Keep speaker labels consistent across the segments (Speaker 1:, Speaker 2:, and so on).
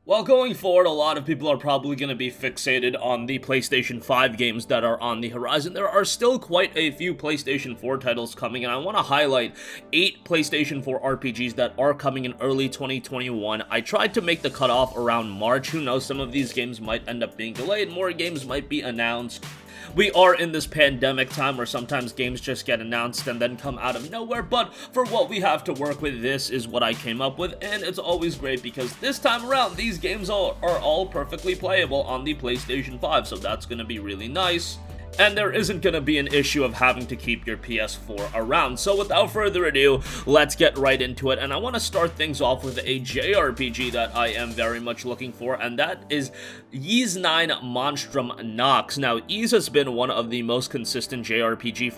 Speaker 1: Well, going forward, a lot of people are probably going to be fixated on the PlayStation 5 games that are on the horizon. There are still quite a few PlayStation 4 titles coming, and I want to highlight 8 PlayStation 4 RPGs that are coming in early 2021. I tried to make the cutoff around March. Who knows, some of these games might end up being delayed, more games might be announced. We are in this pandemic time where sometimes games just get announced and then come out of nowhere, but for what we have to work with, this is what I came up with, and it's always great because this time around, these games are all perfectly playable on the PlayStation 5, so that's going to be really nice. And there isn't going to be an issue of having to keep your PS4 around. So without further ado, let's get right into it. And I want to start things off with a JRPG that I am very much looking for, and that is Ys 9 Monstrum Nox. Now, Ys has been one of the most consistent JRPG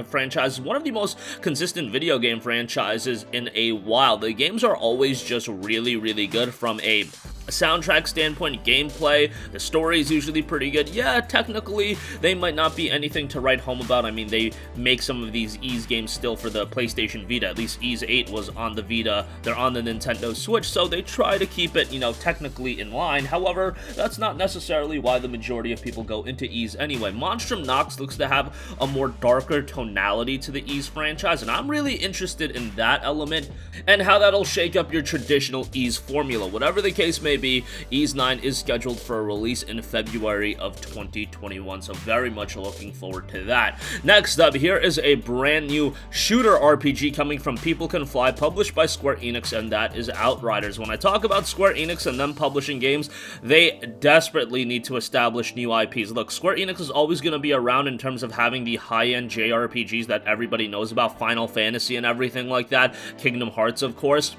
Speaker 1: franchises, one of the most consistent video game franchises in a while. The games are always just really, really good from a soundtrack standpoint, gameplay, the story is usually pretty good. Yeah, technically, they might not be anything to write home about. I mean, they make some of these Ys games still for the PlayStation Vita. At least Ys 8 was on the Vita. They're on the Nintendo Switch, so they try to keep it, technically in line. However, that's not necessarily why the majority of people go into Ys anyway. Monstrum Nox looks to have a more darker tonality to the Ys franchise, and I'm really interested in that element and how that'll shake up your traditional Ys formula. Whatever the case may be, Ys 9 is scheduled for a release in February of 2021, so very much looking forward to that. Next up, here is a brand new shooter RPG coming from People Can Fly, published by Square Enix, and that is Outriders. When I talk about Square Enix and them publishing games, they desperately need to establish new IPs. Look, Square Enix is always going to be around in terms of having the high-end JRPGs that everybody knows about, Final Fantasy and everything like that, Kingdom Hearts, of course.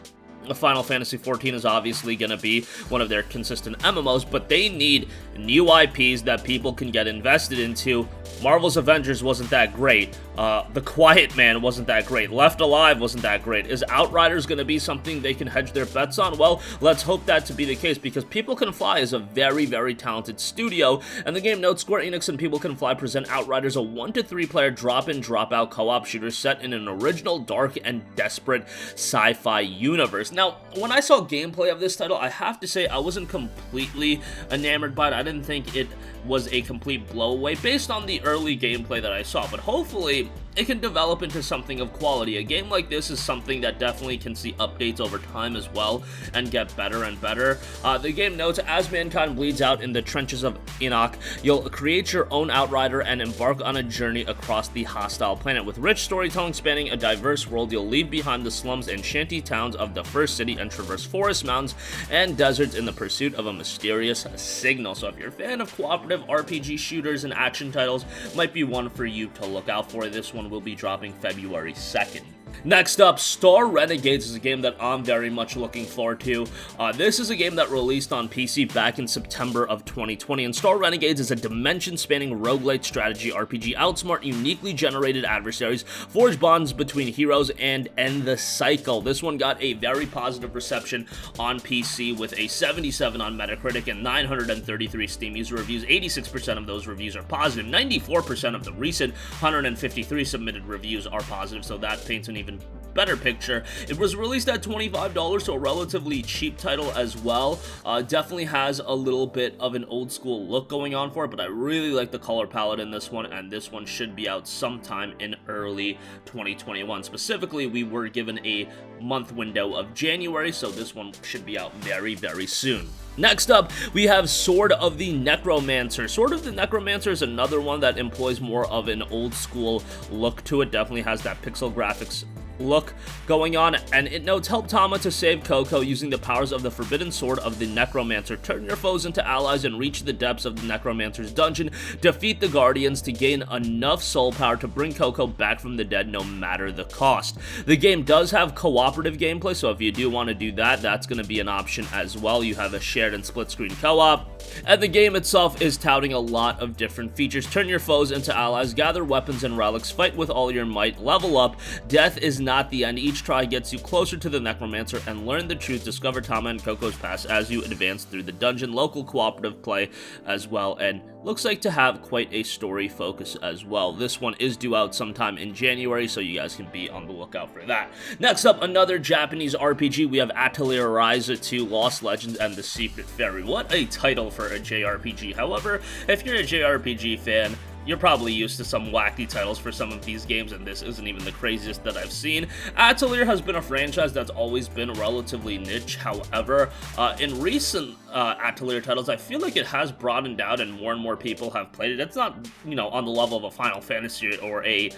Speaker 1: Final Fantasy XIV is obviously going to be one of their consistent MMOs, but they need new IPs that people can get invested into. Marvel's Avengers wasn't that great. The Quiet Man wasn't that great. Left Alive wasn't that great. Is Outriders going to be something they can hedge their bets on? Well, let's hope that to be the case, because People Can Fly is a very, very talented studio, and the game notes Square Enix and People Can Fly present Outriders, a 1 to 3 player drop-in, drop-out co-op shooter set in an original, dark, and desperate sci-fi universe. Now, when I saw gameplay of this title, I have to say I wasn't completely enamored by it. I didn't think it was a complete blow-away based on the early gameplay that I saw, but hopefully it can develop into something of quality. A game like this is something that definitely can see updates over time as well and get better and better. The game notes, as mankind bleeds out in the trenches of Enoch, you'll create your own outrider and embark on a journey across the hostile planet. With rich storytelling spanning a diverse world, you'll leave behind the slums and shanty towns of the first city and traverse forests, mountains, and deserts in the pursuit of a mysterious signal. So if you're a fan of cooperative RPG shooters and action titles, might be one for you to look out for. This one will be dropping February 2nd. Next up, Star Renegades is a game that I'm very much looking forward to. This is a game that released on PC back in September of 2020, and Star Renegades is a dimension-spanning roguelite strategy RPG. Outsmart uniquely generated adversaries, forge bonds between heroes, and end the cycle. This one got a very positive reception on PC with a 77 on Metacritic and 933 Steam user reviews. 86% of those reviews are positive. 94% of the recent 153 submitted reviews are positive, so that paints an even better picture. It was released at $25, so a relatively cheap title as well. Definitely has a little bit of an old school look going on for it, but I really like the color palette in this one, and this one should be out sometime in early 2021. Specifically, we were given a month window of January, so this one should be out very, very soon. Next up, we have Sword of the Necromancer. Sword of the Necromancer is another one that employs more of an old school look to it. Definitely has that pixel graphics look going on, and it notes, help Tama to save Coco using the powers of the forbidden sword of the Necromancer. Turn your foes into allies and reach the depths of the Necromancer's dungeon. Defeat the Guardians to gain enough soul power to bring Coco back from the dead, no matter the cost. The game does have cooperative gameplay, so if you do want to do that, that's going to be an option as well. You have a shared and split screen co-op, and the game itself is touting a lot of different features. Turn your foes into allies, gather weapons and relics, fight with all your might, level up. Death is not the end. Each try gets you closer to the Necromancer, and learn the truth, discover Tama and Coco's past as you advance through the dungeon. Local cooperative play as well, and looks like to have quite a story focus as well. This one is due out sometime in January, so you guys can be on the lookout for that. Next up, another Japanese RPG. We have Atelier Ryza 2, Lost Legends, and the Secret Fairy. What a title for a JRPG. However, if you're a JRPG fan, you're probably used to some wacky titles for some of these games, and this isn't even the craziest that I've seen. Atelier has been a franchise that's always been relatively niche. However, in recent Atelier titles, I feel like it has broadened out and more people have played it. It's not, you know, on the level of a Final Fantasy or a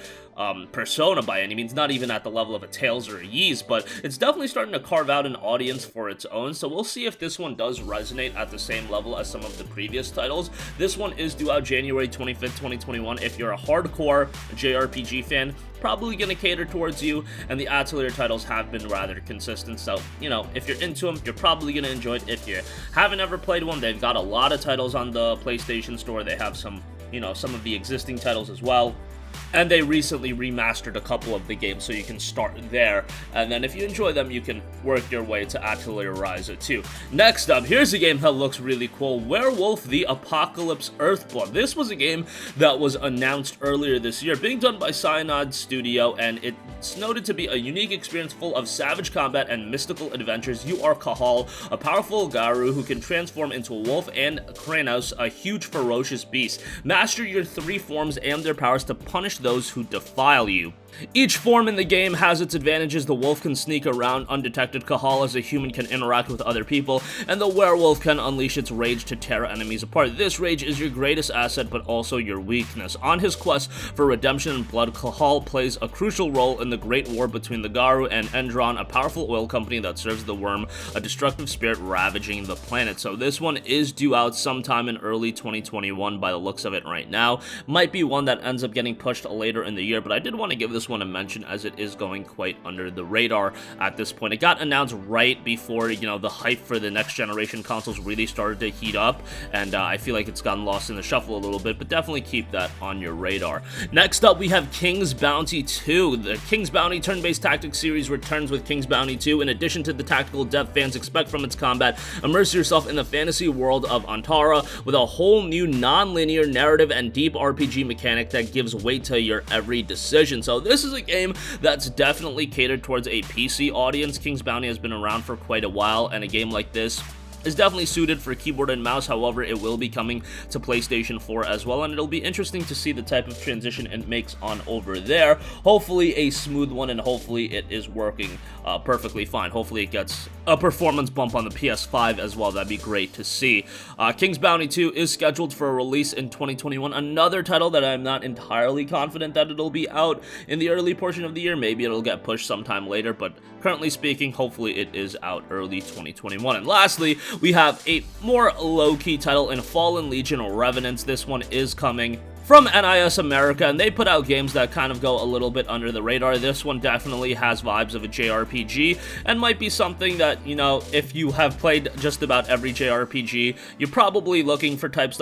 Speaker 1: Persona by any means, not even at the level of a Tales or a Ys, but it's definitely starting to carve out an audience for its own, so we'll see if this one does resonate at the same level as some of the previous titles. This one is due out January 25th, 2021. If you're a hardcore JRPG fan, probably going to cater towards you, and the Atelier titles have been rather consistent, so, you know, if you're into them, you're probably going to enjoy it. If you haven't ever played one, they've got a lot of titles on the PlayStation Store. They have some, you know, some of the existing titles as well. And they recently remastered a couple of the games, so you can start there. And then if you enjoy them, you can work your way to Atelier Ryza 2. Next up, here's a game that looks really cool. Werewolf the Apocalypse Earthblood. This was a game that was announced earlier this year, being done by Cyanide Studio, and it's noted to be a unique experience full of savage combat and mystical adventures. You are Kahal, a powerful Garu who can transform into a wolf, and Kranos, a huge ferocious beast. Master your 3 forms and their powers to punish those who defile you. Each form in the game has its advantages. The wolf can sneak around undetected, Kahal as a human can interact with other people, and the werewolf can unleash its rage to tear enemies apart. This rage is your greatest asset, but also your weakness. On his quest for redemption and blood, Kahal plays a crucial role in the great war between the Garu and Endron, a powerful oil company that serves the worm, a destructive spirit ravaging the planet. So this one is due out sometime in early 2021 by the looks of it right now. Might be one that ends up getting pushed later in the year, but I did want to give this one a mention as it is going quite under the radar at this point. It got announced right before, you know, the hype for the next generation consoles really started to heat up, and I feel like it's gotten lost in the shuffle a little bit, but definitely keep that on your radar. Next up, we have King's Bounty 2. The King's Bounty turn-based tactics series returns with King's Bounty 2. In addition to the tactical depth fans expect from its combat, immerse yourself in the fantasy world of Antara with a whole new non-linear narrative and deep RPG mechanic that gives weight to your every decision. So this is a game that's definitely catered towards a PC audience. King's Bounty has been around for quite a while, and a game like this is definitely suited for keyboard and mouse. However, it will be coming to PlayStation 4 as well, and it'll be interesting to see the type of transition it makes on over there. Hopefully a smooth one, and hopefully it is working perfectly fine. Hopefully it gets a performance bump on the PS5 as well. That'd be great to see. King's Bounty 2 is scheduled for a release in 2021. Another title that I'm not entirely confident that it'll be out in the early portion of the year. Maybe it'll get pushed sometime later, but currently speaking, hopefully it is out early 2021. And lastly, we have a more low-key title in Fallen Legion Revenants. This one is coming from NIS America, and they put out games that kind of go a little bit under the radar. This one definitely has vibes of a JRPG, and might be something that, you know, if you have played just about every JRPG, you're probably looking for types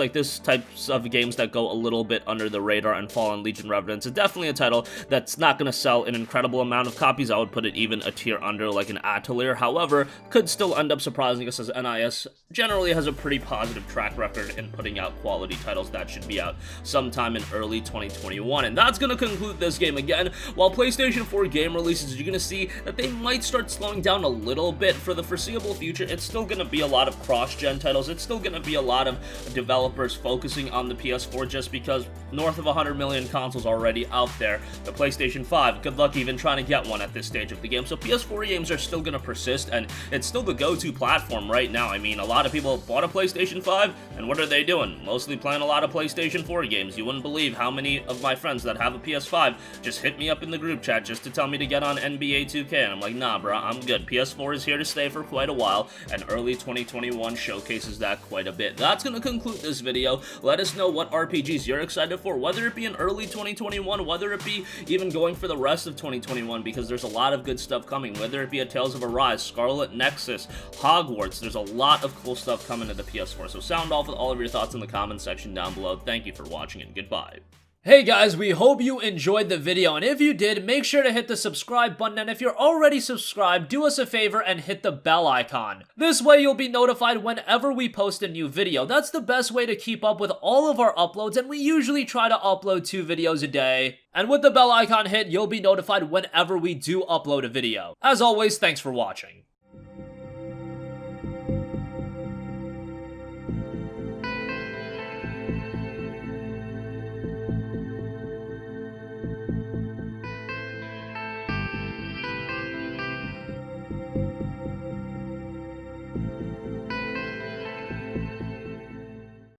Speaker 1: of games that go a little bit under the radar, and Fallen Legion Revenants is definitely a title that's not going to sell an incredible amount of copies. I would put it even a tier under, like an Atelier. However, could still end up surprising us, as NIS generally has a pretty positive track record in putting out quality titles that should be out sometime in early 2021. And that's going to conclude this game. Again, while PlayStation 4 game releases, you're going to see that they might start slowing down a little bit for the foreseeable future. It's still going to be a lot of cross-gen titles. It's still going to be a lot of developers focusing on the PS4, just because north of 100 million consoles already out there. The PlayStation 5, good luck even trying to get one at this stage of the game. So PS4 games are still going to persist, and it's still the go-to platform right now. I mean, a lot of people bought a PlayStation 5, and what are they doing? Mostly playing a lot of PlayStation 4 games. You wouldn't believe how many of my friends that have a PS5 just hit me up in the group chat just to tell me to get on NBA 2K, and I'm like, nah, bro, I'm good. PS4 is here to stay for quite a while, and early 2021 showcases that quite a bit. That's going to conclude this video. Let us know what RPGs you're excited for, whether it be in early 2021, whether it be even going for the rest of 2021, because there's a lot of good stuff coming, whether it be a Tales of Arise, Scarlet Nexus, Hogwarts. There's a lot of cool stuff coming to the PS4, so sound off with all of your thoughts in the comments section down below. Thank you for watching, and goodbye. Hey guys, we hope you enjoyed the video, and if you did, make sure to hit the subscribe button, and if you're already subscribed, do us a favor and hit the bell icon. This way you'll be notified whenever we post a new video. That's the best way to keep up with all of our uploads, and we usually try to upload 2 videos a day. And with the bell icon hit, you'll be notified whenever we do upload a video. As always, thanks for watching.